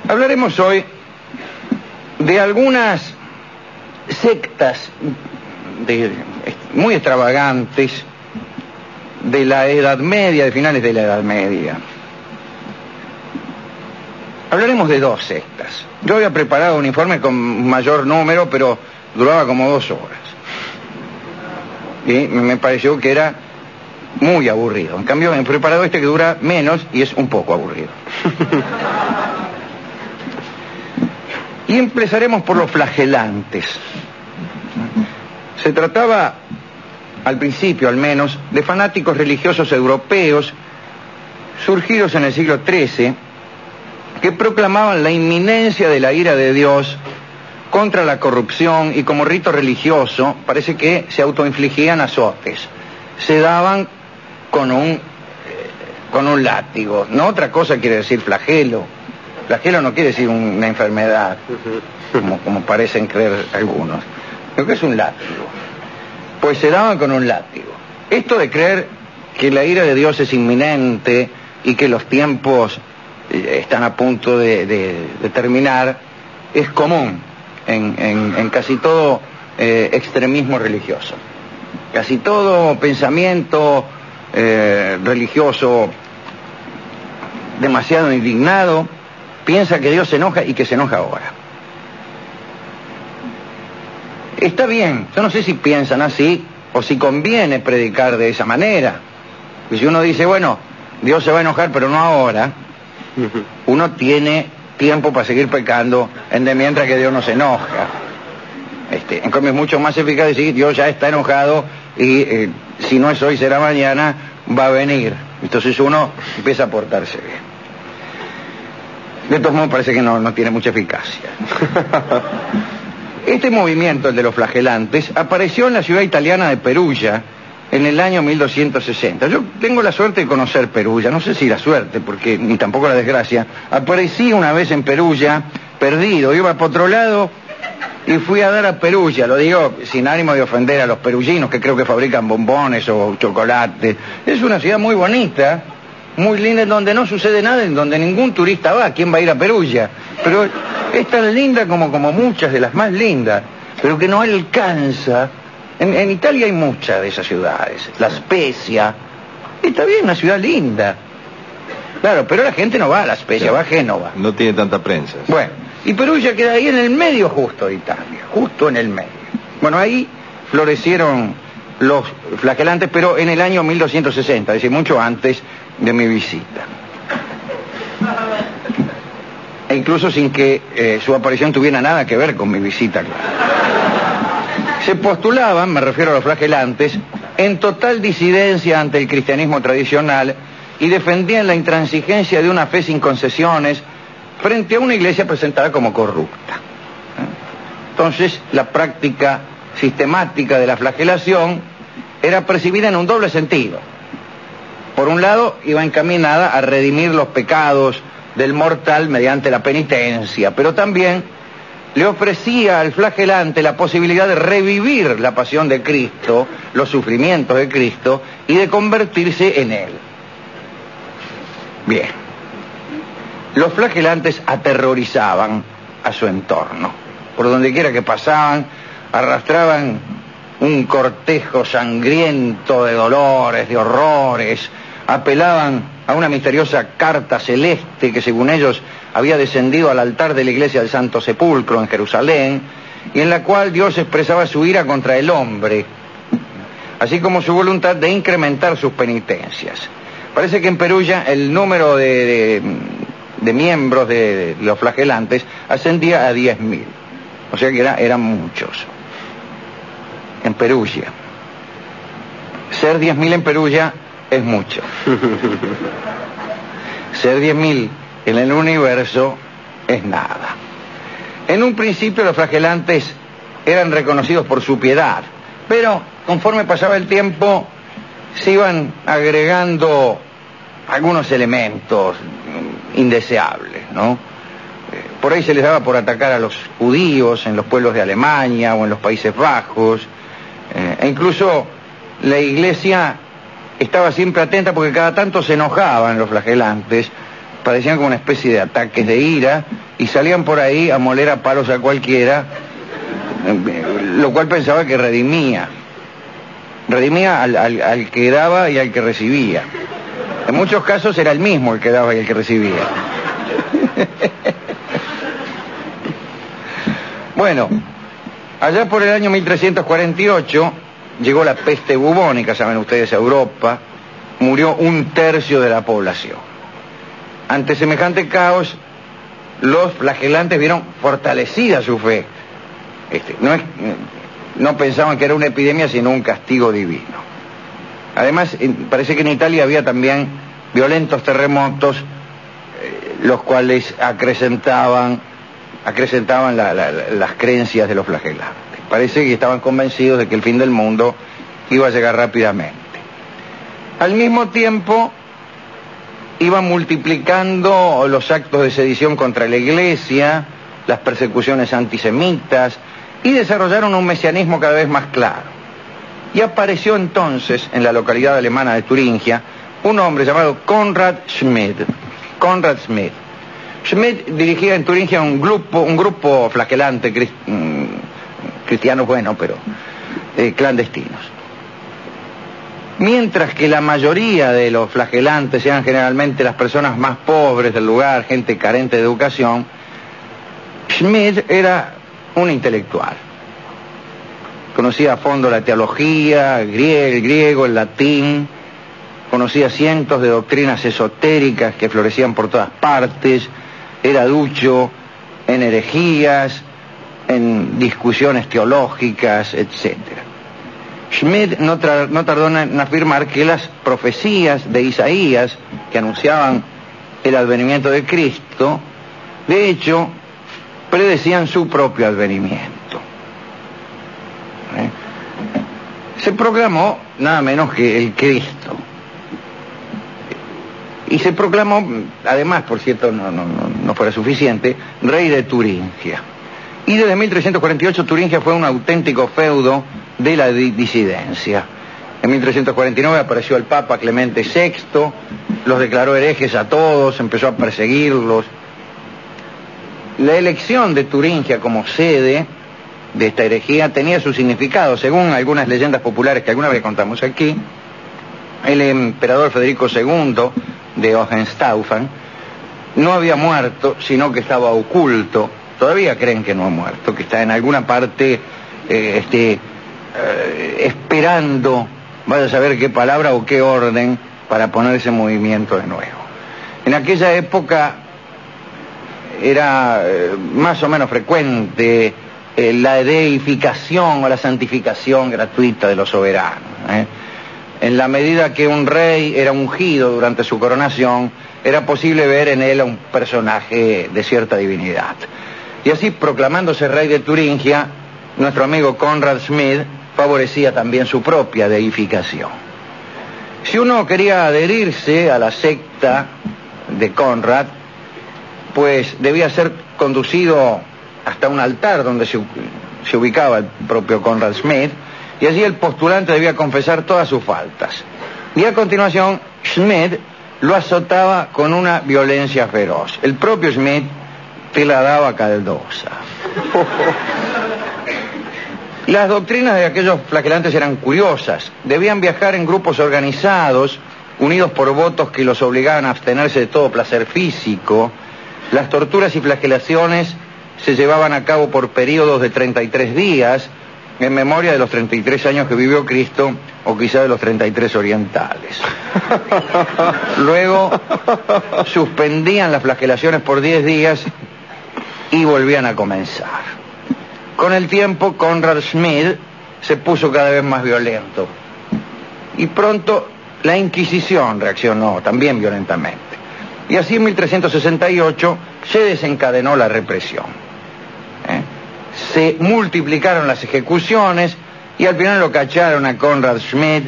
Hablaremos hoy de algunas sectas muy extravagantes de la Edad Media, de finales de la Edad Media. Hablaremos de dos sectas. Yo había preparado un informe con mayor número, pero duraba como 2 horas. Y me pareció que era muy aburrido. En cambio, he preparado este que dura menos y es un poco aburrido. Y empezaremos por los flagelantes. Se trataba, al principio al menos, de fanáticos religiosos europeos surgidos en el siglo XIII que proclamaban la inminencia de la ira de Dios contra la corrupción y como rito religioso parece que se autoinfligían azotes. Se daban con un látigo. No otra cosa quiere decir flagelo. Flagelo no quiere decir una enfermedad, como parecen creer algunos. Lo que es un látigo. Pues se daban con un látigo. Esto de creer que la ira de Dios es inminente y que los tiempos están a punto de terminar es común en casi todo extremismo religioso. Casi todo pensamiento religioso demasiado indignado piensa que Dios se enoja y que se enoja ahora. Está bien, yo no sé si piensan así o si conviene predicar de esa manera. Y si uno dice, bueno, Dios se va a enojar pero no ahora, uno tiene tiempo para seguir pecando mientras que Dios no se enoja. En cambio es mucho más eficaz decir, Dios ya está enojado y si no es hoy será mañana, va a venir. Entonces uno empieza a portarse bien. De todos modos parece que no tiene mucha eficacia. Este movimiento, el de los flagelantes, apareció en la ciudad italiana de Perugia en el año 1260. Yo tengo la suerte de conocer Perugia, no sé si la suerte, porque ni tampoco la desgracia. Aparecí una vez en Perugia, perdido, iba por otro lado y fui a dar a Perugia. Lo digo sin ánimo de ofender a los peruginos, que creo que fabrican bombones o chocolate. Es una ciudad muy bonita, muy linda, en donde no sucede nada, en donde ningún turista va. ¿Quién va a ir a Perugia? Pero es tan linda como muchas de las más lindas, pero que no alcanza. En Italia hay muchas de esas ciudades. La Spezia. Está bien, una ciudad linda. Claro, pero la gente no va a La Spezia, va a Génova. No tiene tanta prensa. Bueno, y Perugia queda ahí en el medio justo de Italia, justo en el medio. Bueno, ahí florecieron los flagelantes, pero en el año 1260, es decir, mucho antes de mi visita. E incluso sin que su aparición tuviera nada que ver con mi visita. Se postulaban, me refiero a los flagelantes, en total disidencia ante el cristianismo tradicional y defendían la intransigencia de una fe sin concesiones frente a una iglesia presentada como corrupta. Entonces, la práctica sistemática de la flagelación era percibida en un doble sentido. Por un lado, iba encaminada a redimir los pecados del mortal mediante la penitencia, pero también le ofrecía al flagelante la posibilidad de revivir la pasión de Cristo, los sufrimientos de Cristo, y de convertirse en Él. Bien. Los flagelantes aterrorizaban a su entorno. Por donde quiera que pasaban, arrastraban un cortejo sangriento de dolores, de horrores, apelaban a una misteriosa carta celeste que según ellos había descendido al altar de la iglesia del Santo Sepulcro en Jerusalén, y en la cual Dios expresaba su ira contra el hombre, así como su voluntad de incrementar sus penitencias. Parece que en Perugia el número de miembros de los flagelantes ascendía a 10.000, o sea que eran muchos. En Perugia. Ser 10.000 en Perugia es mucho. Ser 10.000 en el universo es nada. En un principio los flagelantes eran reconocidos por su piedad, pero conforme pasaba el tiempo se iban agregando algunos elementos indeseables, ¿no? Por ahí se les daba por atacar a los judíos en los pueblos de Alemania o en los Países Bajos, e incluso la iglesia estaba siempre atenta porque cada tanto se enojaban los flagelantes, parecían como una especie de ataques de ira y salían por ahí a moler a palos a cualquiera, lo cual pensaba que redimía al que daba y al que recibía. En muchos casos era el mismo el que daba y el que recibía. Bueno, allá por el año 1348 llegó la peste bubónica, saben ustedes, a Europa. Murió 1/3 de la población. Ante semejante caos, los flagelantes vieron fortalecida su fe. No pensaban que era una epidemia, sino un castigo divino. Además, parece que en Italia había también violentos terremotos, los cuales acrecentaban las creencias de los flagelantes. Parece que estaban convencidos de que el fin del mundo iba a llegar rápidamente. Al mismo tiempo, iban multiplicando los actos de sedición contra la Iglesia, las persecuciones antisemitas, y desarrollaron un mesianismo cada vez más claro. Y apareció entonces, en la localidad alemana de Turingia, un hombre llamado Konrad Schmid. Konrad Schmid. Schmid dirigía en Turingia un grupo flagelante, cristianos, bueno, pero clandestinos. Mientras que la mayoría de los flagelantes eran generalmente las personas más pobres del lugar, gente carente de educación, Schmid era un intelectual. Conocía a fondo la teología, el griego, el latín, conocía cientos de doctrinas esotéricas que florecían por todas partes, era ducho en herejías, en discusiones teológicas, etc. Schmid no tardó en afirmar que las profecías de Isaías, que anunciaban el advenimiento de Cristo, de hecho, predecían su propio advenimiento. Se proclamó nada menos que el Cristo. Y se proclamó, además, por cierto, no fuera suficiente, rey de Turingia. Y desde 1348 Turingia fue un auténtico feudo de la disidencia. En 1349 apareció el Papa Clemente VI, los declaró herejes a todos, empezó a perseguirlos. La elección de Turingia como sede de esta herejía tenía su significado. Según algunas leyendas populares que alguna vez contamos aquí, el emperador Federico II de Hohenstaufen no había muerto, sino que estaba oculto. Todavía creen que no ha muerto, que está en alguna parte esperando, vaya a saber qué palabra o qué orden, para ponerse en movimiento de nuevo. En aquella época era más o menos frecuente la deificación o la santificación gratuita de los soberanos. En la medida que un rey era ungido durante su coronación, era posible ver en él a un personaje de cierta divinidad. Y así, proclamándose rey de Turingia, nuestro amigo Konrad Schmid favorecía también su propia deificación. Si uno quería adherirse a la secta de Konrad, pues debía ser conducido hasta un altar donde se ubicaba el propio Konrad Schmid, y allí el postulante debía confesar todas sus faltas. Y a continuación, Schmid lo azotaba con una violencia feroz. El propio Schmid te la daba caldosa. Las doctrinas de aquellos flagelantes eran curiosas. Debían viajar en grupos organizados, unidos por votos que los obligaban a abstenerse de todo placer físico. Las torturas y flagelaciones se llevaban a cabo por periodos de 33 días, en memoria de los 33 años que vivió Cristo, o quizá de los 33 orientales. Luego suspendían las flagelaciones por 10 días y volvían a comenzar. Con el tiempo, Konrad Schmid se puso cada vez más violento. Y pronto la Inquisición reaccionó también violentamente. Y así en 1368 se desencadenó la represión. Se multiplicaron las ejecuciones y al final lo cacharon a Konrad Schmid.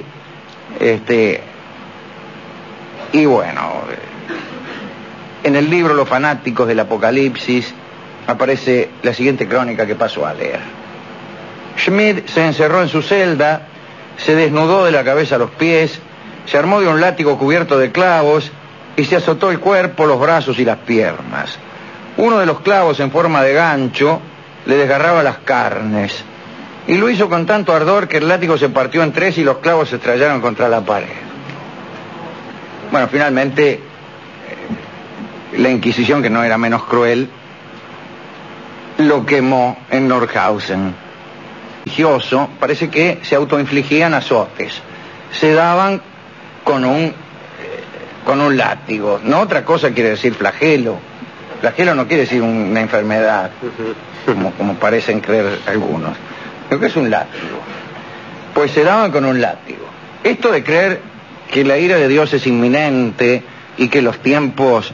Y bueno, en el libro Los fanáticos del Apocalipsis aparece la siguiente crónica que paso a leer. Schmid se encerró en su celda, se desnudó de la cabeza a los pies, se armó de un látigo cubierto de clavos y se azotó el cuerpo, los brazos y las piernas. Uno de los clavos en forma de gancho le desgarraba las carnes, y lo hizo con tanto ardor que el látigo se partió en tres y los clavos se estrellaron contra la pared. Bueno, finalmente, la Inquisición, que no era menos cruel, lo quemó en Nordhausen. Religioso, parece que se autoinfligían azotes, se daban con un látigo. No otra cosa quiere decir flagelo. Flagelo no quiere decir una enfermedad, como parecen creer algunos. Lo que es un látigo. Pues se daban con un látigo. Esto de creer que la ira de Dios es inminente y que los tiempos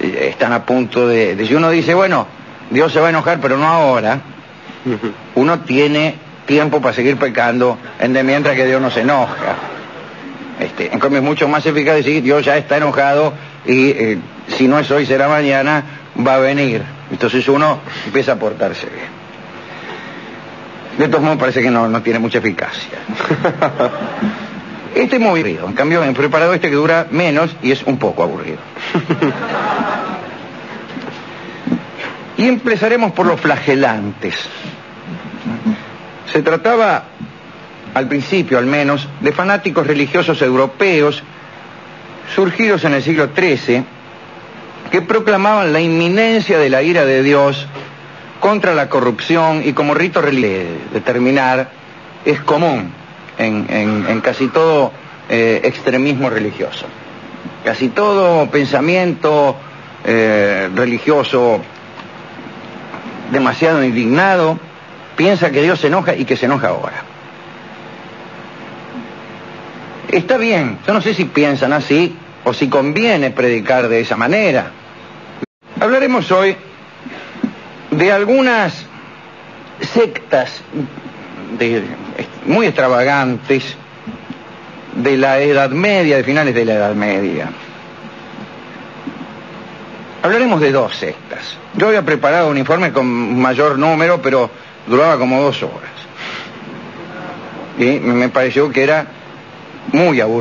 están a punto de... Si uno dice, bueno, Dios se va a enojar, pero no ahora, uno tiene tiempo para seguir pecando mientras que Dios no se enoja. En cambio es mucho más eficaz decir, Dios ya está enojado y si no es hoy será mañana, va a venir. Entonces uno empieza a portarse bien. De todos modos parece que no tiene mucha eficacia. Este es muy aburrido. En cambio, he preparado este que dura menos y es un poco aburrido. Y empezaremos por los flagelantes. Se trataba, al principio al menos, de fanáticos religiosos europeos surgidos en el siglo XIII que proclamaban la inminencia de la ira de Dios contra la corrupción y como rito religioso determinar es común en casi todo extremismo religioso. Casi todo pensamiento religioso demasiado indignado piensa que Dios se enoja y que se enoja ahora. Está bien, yo no sé si piensan así o si conviene predicar de esa manera. Hablaremos hoy de algunas sectas muy extravagantes de la Edad Media, de finales de la Edad Media. Hablaremos de dos sectas. Yo había preparado un informe con mayor número, pero duraba como 2 horas. Y me pareció que era muy aburrido.